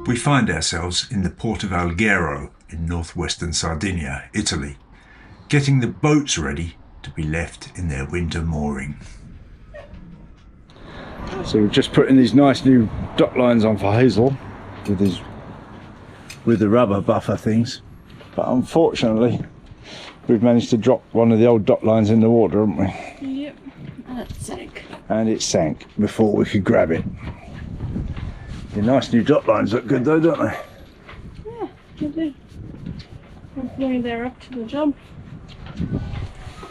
We find ourselves in the port of Alghero in northwestern Sardinia, Italy, getting the boats ready to be left in their winter mooring. So we're just putting these nice new dock lines on for Hazel with the rubber buffer things, but unfortunately we've managed to drop one of the old dock lines in the water, haven't we? Yep, and it sank. And it sank before we could grab it. The nice new dock lines look good though, don't they? Yeah, they do. Hopefully they're up to the job.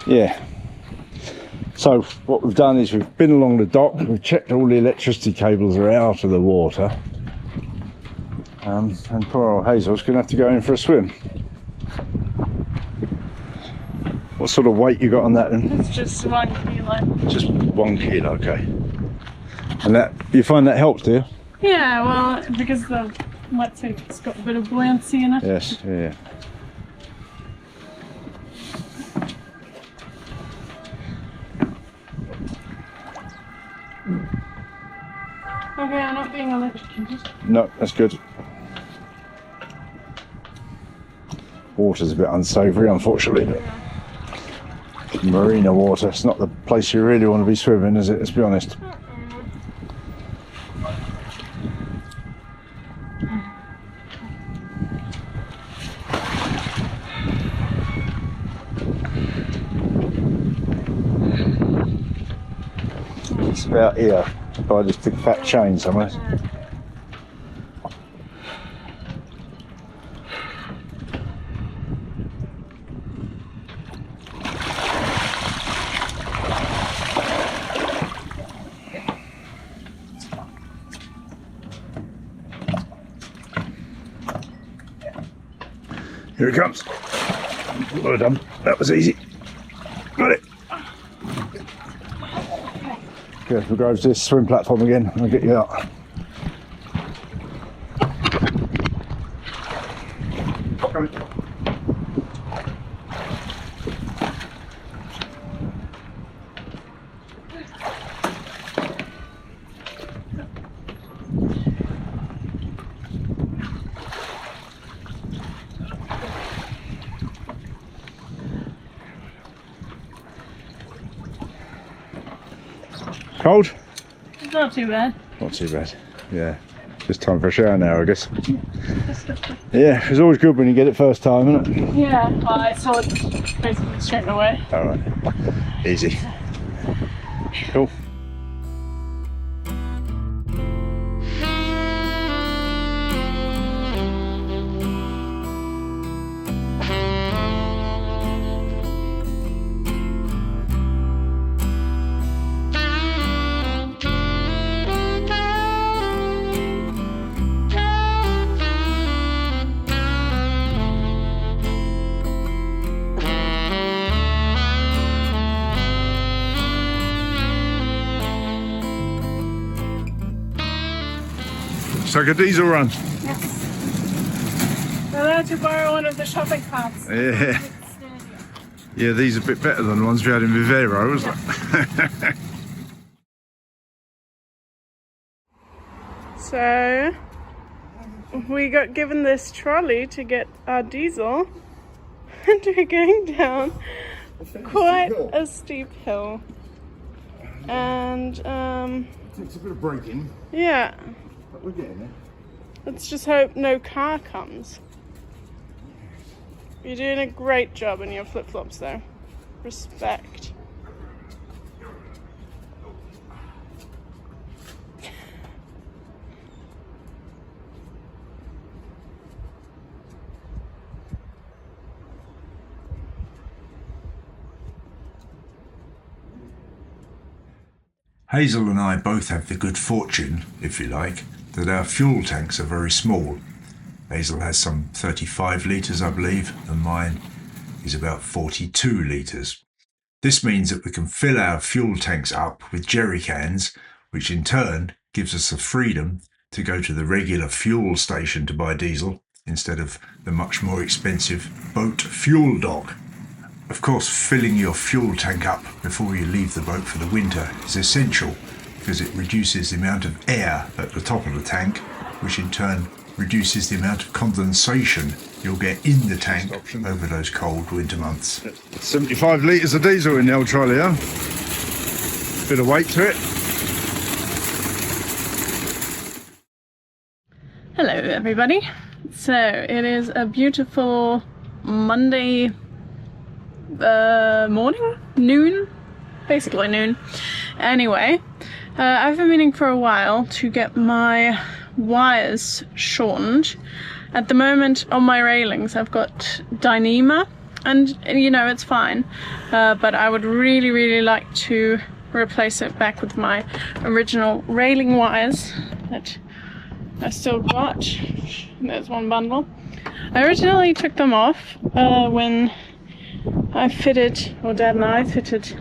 Yeah. So what we've done is we've been along the dock, we've checked all the electricity cables are out of the water. And poor old Hazel's going to have to go in for a swim. What sort of weight you got on that then? It's just 1 kilo. Just 1 kilo, okay. And that, you find that helps, do you? Yeah, well, because the wetsuit's got a bit of buoyancy in it. Yes, yeah. Okay, I'm not being electrocuted. No, that's good. Water's a bit unsavoury, unfortunately. But marina water, it's not the place you really want to be swimming, is it? Let's be honest. It's about here by this big fat chain somewhere. Here it comes. Well done. That was easy. Got it. Okay, we'll go over to this swim platform again and I'll get you out. Cold? It's not too bad. Not too bad, yeah. Just time for a shower now, I guess. Yeah, it's always good when you get it first time, isn't it? Yeah, well, I saw it basically straight away. Alright, easy. Cool. It's like a diesel run. Yes. We're allowed to borrow one of the shopping carts. Yeah. Yeah, these are a bit better than the ones we had in Vivero, wasn't it? So, we got given this trolley to get our diesel and we're going down quite a steep hill. And, It's a bit of braking. Yeah. But we're getting there. Let's just hope no car comes. You're doing a great job in your flip-flops though. Respect. Hazel and I both have the good fortune, if you like, that our fuel tanks are very small, Hazel has some 35 litres, I believe, and mine is about 42 litres. This means that we can fill our fuel tanks up with jerry cans, which in turn gives us the freedom to go to the regular fuel station to buy diesel instead of the much more expensive boat fuel dock. Of course, filling your fuel tank up before you leave the boat for the winter is essential because it reduces the amount of air at the top of the tank, which in turn reduces the amount of condensation you'll get in the tank over those cold winter months. 75 litres of diesel in the old trolley, huh? Bit of weight to it. Hello everybody. So it is a beautiful Monday morning? Noon? Basically noon. Anyway, I've been meaning for a while to get my wires shortened. At the moment on my railings I've got Dyneema, and you know, it's fine, but I would really like to replace it back with my original railing wires that I still got. There's one bundle. I originally took them off when I fitted, or Dad and I fitted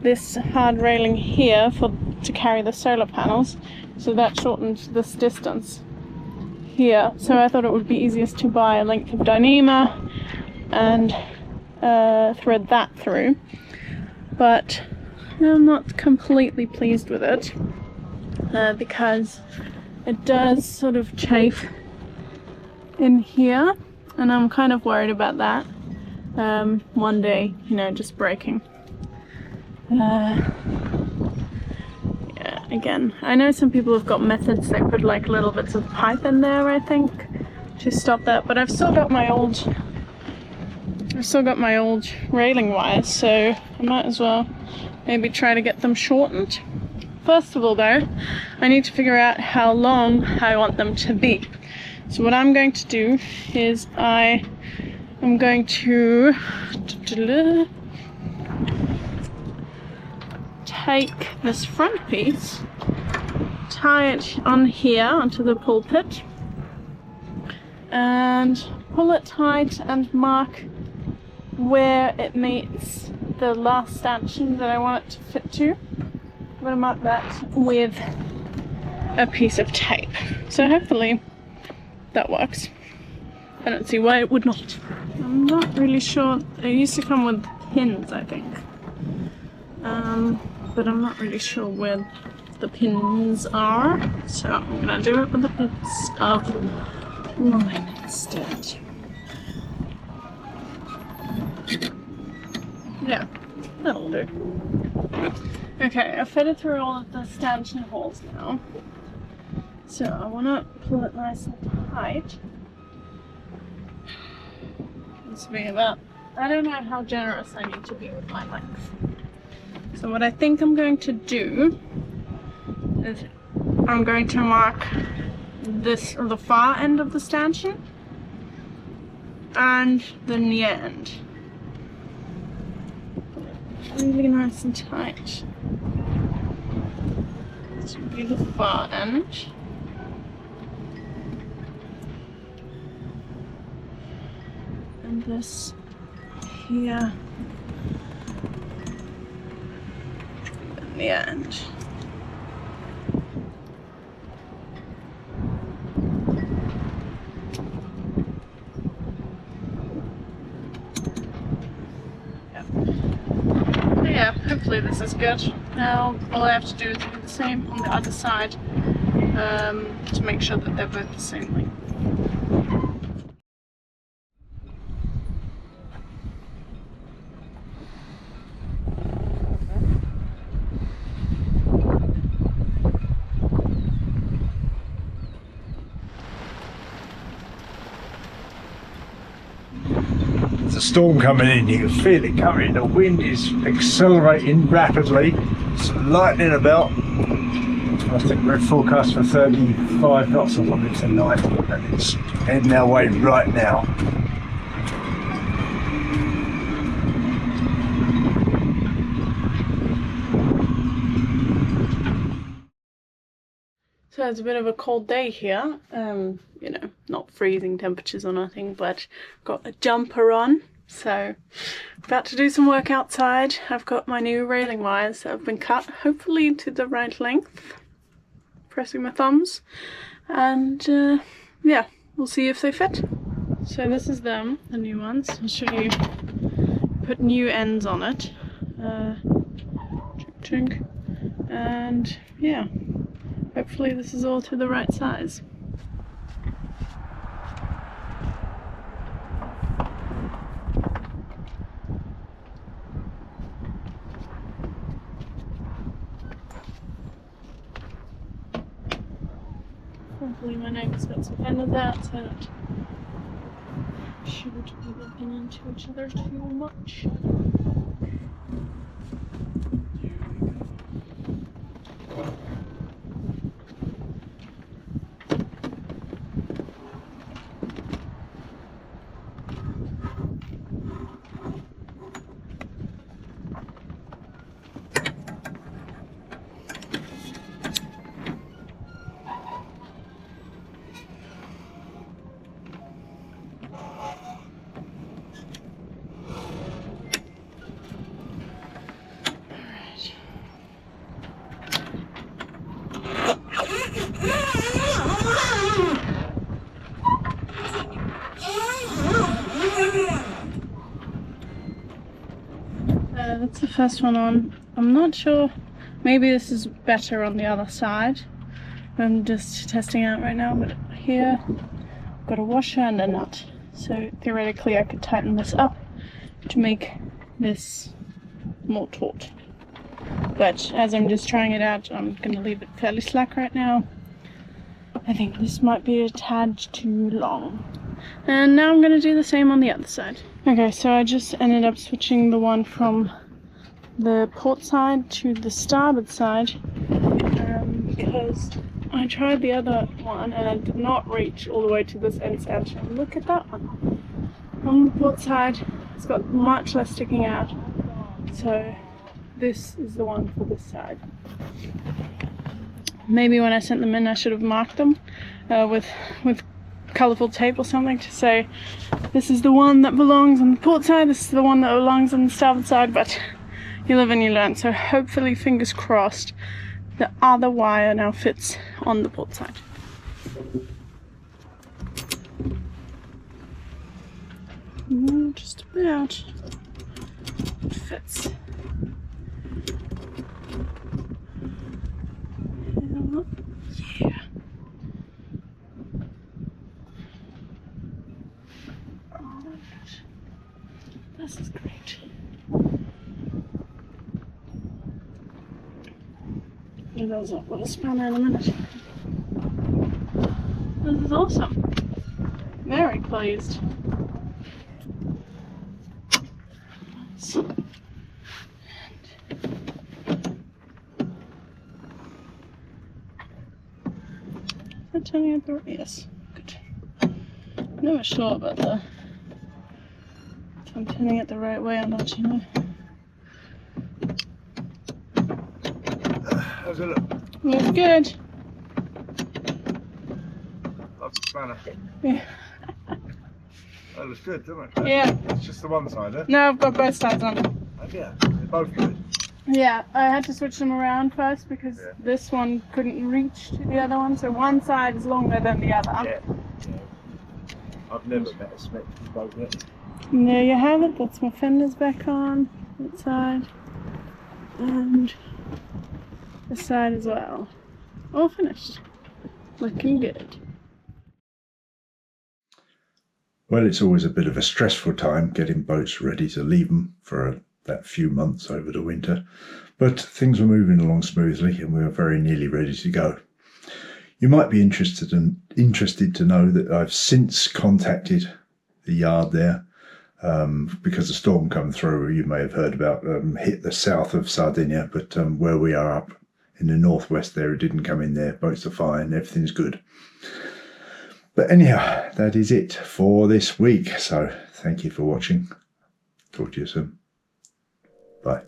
this hard railing here to carry the solar panels, so that shortened this distance here. So I thought it would be easiest to buy a length of Dyneema and thread that through, but I'm not completely pleased with it because it does sort of chafe in here, and I'm kind of worried about that one day, you know, just breaking. Yeah, again, I know some people have got methods that put like little bits of pipe in there, I think, to stop that, but I've still got my old railing wires, so I might as well maybe try to get them shortened. First of all though, I need to figure out how long I want them to be. So what I'm going to do is I am going to take this front piece, tie it on here onto the pulpit, and pull it tight and mark where it meets the last stanchion that I want it to fit to. I'm going to mark that with a piece of tape. So hopefully that works. I don't see why it would not. I'm not really sure. It used to come with pins, I think. But I'm not really sure where the pins are. So I'm going to do it with a piece of line instead. Yeah, that'll do. Okay, I've fitted through all of the stanchion holes now. So I want to pull it nice and tight. This will be about, I don't know how generous I need to be with my length. So what I think I'm going to do is I'm going to mark this, the far end of the stanchion and the near end. Really nice and tight. This will be the far end. And this here. And the end. Yeah, hopefully this is good. Now all I have to do is do the same on the other side to make sure that they're both the same length. There's a storm coming in, you can feel it coming, the wind is accelerating rapidly, it's lightning about. I think we're forecast for 35 knots or something tonight, and it's heading our way right now. So it's a bit of a cold day here, you know, not freezing temperatures or nothing, but got a jumper on. So about to do some work outside. I've got my new railing wires that have been cut, hopefully to the right length. Pressing my thumbs. And yeah, we'll see if they fit. So this is them, the new ones. I'll show you. Put new ends on it. Chink chink. And yeah, hopefully this is all to the right size. Hopefully my neighbour's got some fenders out so that we shouldn't be bumping into each other too much. That's the first one on. I'm not sure, maybe this is better on the other side. I'm just testing out right now, but here I've got a washer and a nut. So theoretically I could tighten this up to make this more taut. But as I'm just trying it out, I'm going to leave it fairly slack right now. I think this might be a tad too long. And now I'm going to do the same on the other side. Okay, so I just ended up switching the one from the port side to the starboard side because I tried the other one and I did not reach all the way to this end stanchion. Look at that one. From the port side, it's got much less sticking out. So this is the one for this side. Maybe when I sent them in I should have marked them with colourful tape or something to say this is the one that belongs on the port side, this is the one that belongs on the starboard side, but you live and you learn. So hopefully, fingers crossed, the other wire now fits on the port side. Just about. It fits. Yeah. Oh, this is great. Put those up with a spanner in a minute. This is awesome. Very pleased. Is that turning out the right? Yes. Good. Never sure about the if I'm turning it the right way or not, you know. How's it look? Looks good. Love the spanner. Yeah. That looks good, doesn't it? Yeah. It's just the one side, eh? No, I've got both sides on. Oh, yeah, they're both good. Yeah, I had to switch them around first because this one couldn't reach to the other one, so one side is longer than the other. Yeah. I've never met a Smith boat yet. And there you have it, that's my fenders back on, that side, and this side as well. All finished. Looking good. Well, it's always a bit of a stressful time getting boats ready to leave them for that few months over the winter, but things were moving along smoothly and we were very nearly ready to go. You might be interested to know that I've since contacted the yard there because the storm come through, you may have heard about, hit the south of Sardinia, but where we are up in the northwest there, it didn't come in there. Boats are fine, everything's good. But anyhow, that is it for this week. So thank you for watching. Talk to you soon. Bye.